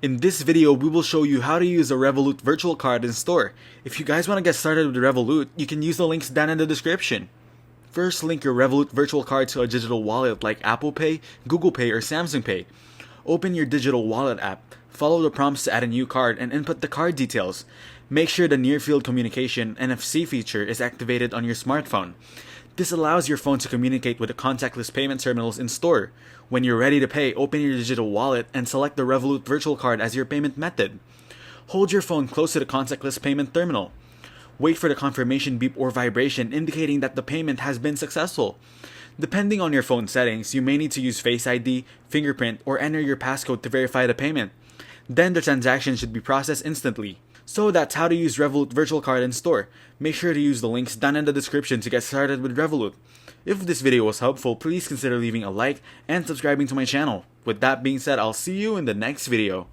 In this video, we will show you how to use a Revolut Virtual Card in store. If you guys want to get started with Revolut, you can use the links down in the description. First, link your Revolut Virtual Card to a digital wallet like Apple Pay, Google Pay, or Samsung Pay. Open your digital wallet app, follow the prompts to add a new card, and input the card details. Make sure the near-field communication NFC feature is activated on your smartphone. This allows your phone to communicate with the contactless payment terminals in store. When you're ready to pay, open your digital wallet and select the Revolut Virtual Card as your payment method. Hold your phone close to the contactless payment terminal. Wait for the confirmation beep or vibration indicating that the payment has been successful. Depending on your phone settings, you may need to use Face ID, fingerprint, or enter your passcode to verify the payment. Then the transaction should be processed instantly. So that's how to use Revolut Virtual Card in store. Make sure to use the links down in the description to get started with Revolut. If this video was helpful, please consider leaving a like and subscribing to my channel. With that being said, I'll see you in the next video.